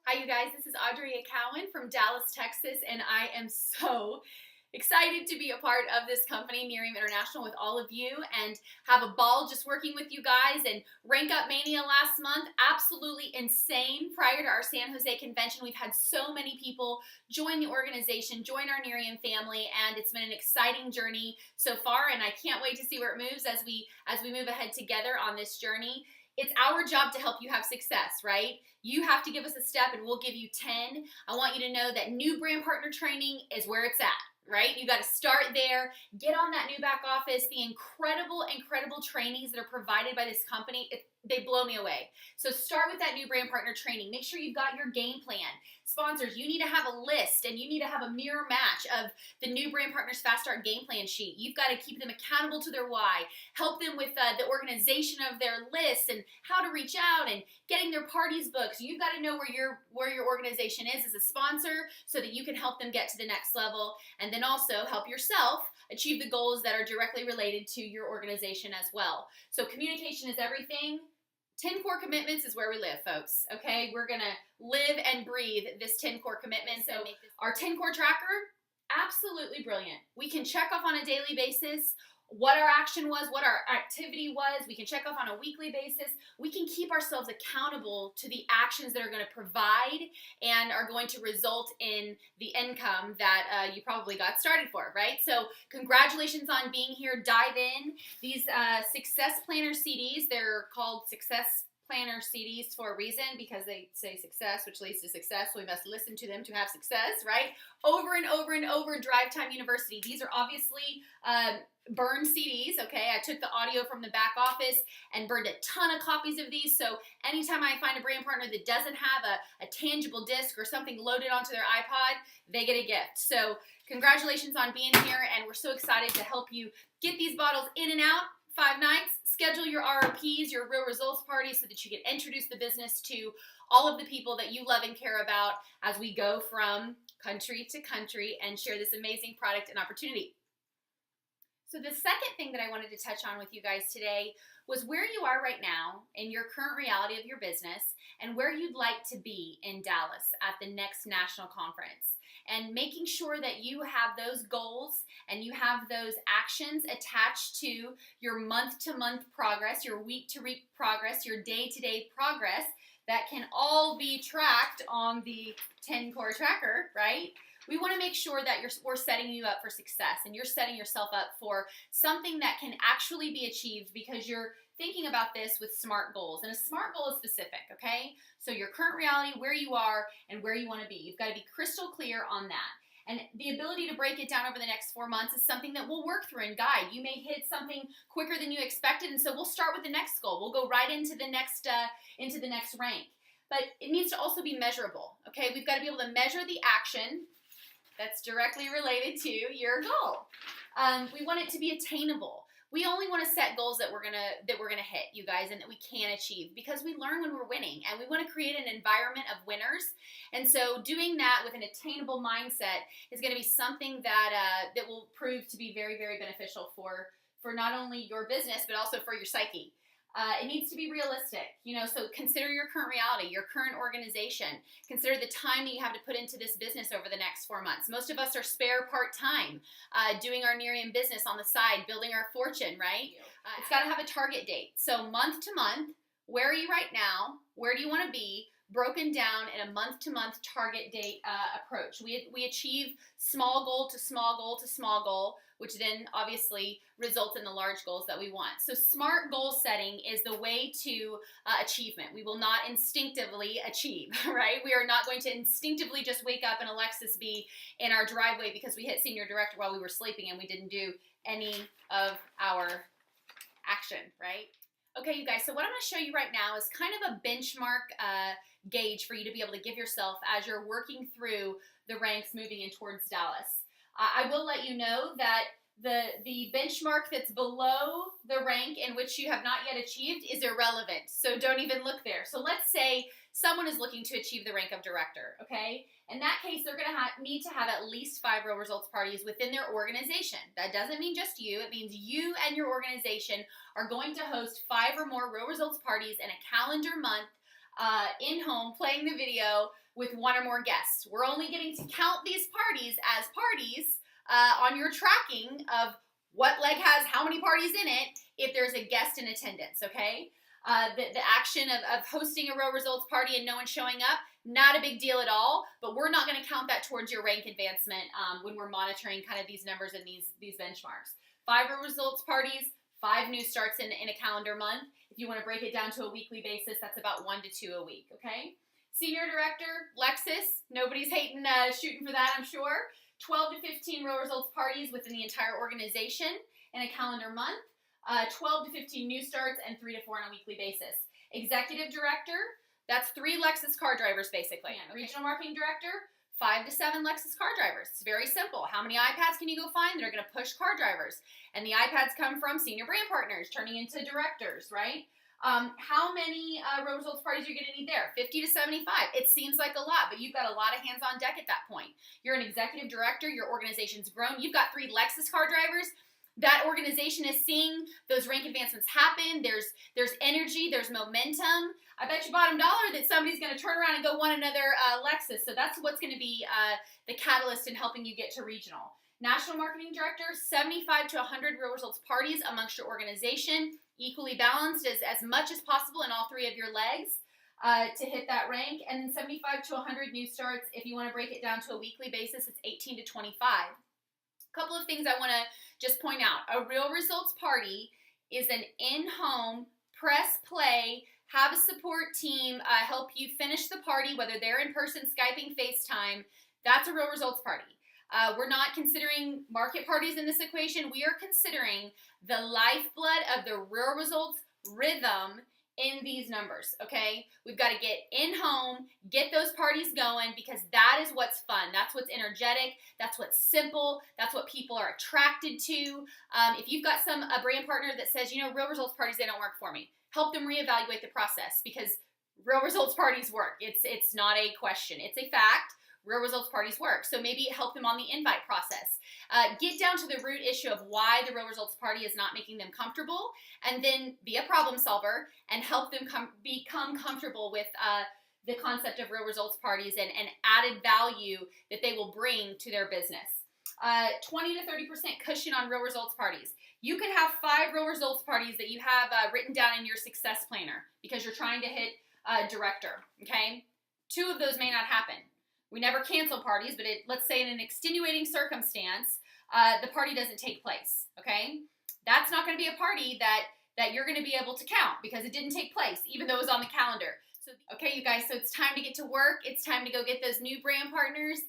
Hi, you guys. This is Audrey Cowan from Dallas, Texas, and I am so excited to be a part of this company, Miriam International, with all of you and have a ball just working with you guys. And Rank Up Mania last month, absolutely insane. Prior to our San Jose convention, we've had so many people join the organization, join our Miriam family, and it's been an exciting journey so far. And I can't wait to see where it moves as we move ahead together on this journey. It's our job to help you have success, right? You have to give us a step and we'll give you 10. I want you to know that new brand partner training is where it's at, right? You got to start there, get on that new back office. The incredible trainings that are provided by this company, they blow me away. So start with that new brand partner training. Make sure you've got your game plan. Sponsors, you need to have a list and you need to have a mirror match of the new brand partners fast start game plan sheet. You've got to keep them accountable to their why, help them with the organization of their lists and how to reach out and getting their parties booked. So you've got to know where your organization is as a sponsor so that you can help them get to the next level, and then also help yourself achieve the goals that are directly related to your organization as well. So communication is everything. 10 core commitments is where we live, folks. Okay, we're gonna live and breathe this 10 core commitment. So our 10 core tracker, absolutely brilliant. We can check off on a daily basis what our action was, what our activity was. We can check off on a weekly basis. We can keep ourselves accountable to the actions that are going to provide and are going to result in the income that you probably got started for, right? So congratulations on being here. Dive in. These Success Planner CDs, they're called Success Planner CDs for a reason, because they say success, which leads to success, so we must listen to them to have success, right? Over and over and over, Drive Time University. These are obviously burned CDs, okay? I took the audio from the back office and burned a ton of copies of these, so anytime I find a brand partner that doesn't have a tangible disc or something loaded onto their iPod, they get a gift. So congratulations on being here, and we're so excited to help you get these bottles in and out. 5 nights. Schedule your RRPs, your real results parties, so that you can introduce the business to all of the people that you love and care about as we go from country to country and share this amazing product and opportunity. So the second thing that I wanted to touch on with you guys today was where you are right now in your current reality of your business and where you'd like to be in Dallas at the next national conference, and making sure that you have those goals and you have those actions attached to your month-to-month progress, your week-to-week progress, your day-to-day progress that can all be tracked on the 10 core tracker, right? We want to make sure that we're setting you up for success and you're setting yourself up for something that can actually be achieved, because you're thinking about this with SMART goals. And a SMART goal is specific, okay? So your current reality, where you are, and where you want to be. You've got to be crystal clear on that. And the ability to break it down over the next 4 months is something that we'll work through and guide. You may hit something quicker than you expected, and so we'll start with the next goal. We'll go right into the next rank. But it needs to also be measurable, okay? We've got to be able to measure the action that's directly related to your goal. We want it to be attainable. We only want to set goals that we're gonna hit, you guys, and that we can achieve, because we learn when we're winning, and we want to create an environment of winners. And so doing that with an attainable mindset is going to be something that that will prove to be very, very beneficial for not only your business but also for your psyche. It needs to be realistic, so consider your current reality, your current organization. Consider the time that you have to put into this business over the next 4 months. Most of us are spare part-time, doing our Miriam business on the side, building our fortune, right? It's got to have a target date. So month to month, where are you right now? Where do you want to be? Broken down in a month-to-month target date approach. We achieve small goal to small goal to small goal, which then obviously results in the large goals that we want. So SMART goal setting is the way to achievement. We will not instinctively achieve, right? We are not going to instinctively just wake up and Alexis be in our driveway because we hit senior director while we were sleeping and we didn't do any of our action, right? Okay, you guys, so what I'm going to show you right now is kind of a benchmark gauge for you to be able to give yourself as you're working through the ranks moving in towards Dallas. I will let you know that the benchmark that's below the rank in which you have not yet achieved is irrelevant, so don't even look there. So let's say someone is looking to achieve the rank of director, okay? In that case, they're going to need to have at least 5 real results parties within their organization. That doesn't mean just you. It means you and your organization are going to host 5 or more real results parties in a calendar month in-home playing the video with one or more guests. We're only getting to count these parties as parties on your tracking of what leg has how many parties in it if there's a guest in attendance, okay? The action of hosting a real results party and no one showing up, not a big deal at all, but we're not going to count that towards your rank advancement when we're monitoring kind of these numbers and these benchmarks. 5 real results parties, 5 new starts in a calendar month. If you want to break it down to a weekly basis, that's about 1 to 2 a week, okay? Senior director, Lexus, nobody's shooting for that, I'm sure. 12 to 15 real results parties within the entire organization in a calendar month. 12 to 15 new starts, and 3 to 4 on a weekly basis. Executive director, that's 3 Lexus car drivers basically. Yeah, okay. Regional marketing director, 5 to 7 Lexus car drivers. It's very simple. How many iPads can you go find that are going to push car drivers? And the iPads come from senior brand partners turning into directors, right? How many real results parties are you going to need there? 50 to 75. It seems like a lot, but you've got a lot of hands on deck at that point. You're an executive director. Your organization's grown. You've got 3 Lexus car drivers. That organization is seeing those rank advancements happen. There's energy, there's momentum. I bet you bottom dollar that somebody's going to turn around and go want another Lexus. So that's what's going to be the catalyst in helping you get to regional. National marketing director, 75 to 100 real results parties amongst your organization, equally balanced as much as possible in all 3 of your legs to hit that rank. And then 75 to 100 new starts. If you want to break it down to a weekly basis, it's 18 to 25. Couple of things I want to just point out. A real results party is an in-home, press play, have a support team help you finish the party, whether they're in person, Skyping, FaceTime. That's a real results party. We're not considering market parties in this equation. We are considering the lifeblood of the real results rhythm in these numbers, okay? We've got to get in home, get those parties going, because that is what's fun. That's what's energetic. That's what's simple. That's what people are attracted to. If you've got a brand partner that says, you know, real results parties, they don't work for me, help them reevaluate the process, because real results parties work. It's not a question. It's a fact. Real results parties work. So maybe help them on the invite process. Get down to the root issue of why the real results party is not making them comfortable, and then be a problem solver and help them become comfortable with the concept of real results parties and added value that they will bring to their business. 20 to 30% cushion on real results parties. You could have 5 real results parties that you have written down in your success planner because you're trying to hit director, okay? 2 of those may not happen. We never cancel parties, but let's say in an extenuating circumstance, the party doesn't take place, okay? That's not going to be a party that you're going to be able to count because it didn't take place, even though it was on the calendar. So, okay, you guys, so it's time to get to work. It's time to go get those new brand partners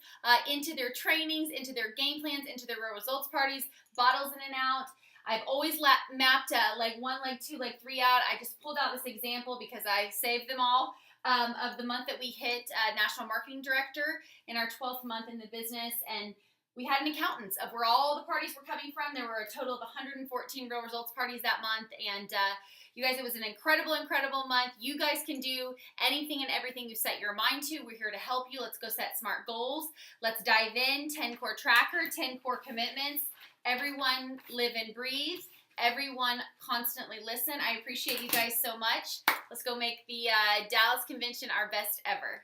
into their trainings, into their game plans, into their real results parties, bottles in and out. I've always mapped leg 1, leg 2, leg 3 out. I just pulled out this example because I saved them all. Of the month that we hit National Marketing Director in our 12th month in the business, and we had an accountant of where all the parties were coming from. There were a total of 114 real results parties that month, and you guys, it was an incredible month. You guys can do anything and everything you set your mind to. We're here to help you. Let's go set smart goals. Let's dive in. 10 core tracker, 10 core commitments. Everyone live and breathe. Everyone constantly listen. I appreciate you guys so much. Let's go make the Dallas Convention our best ever.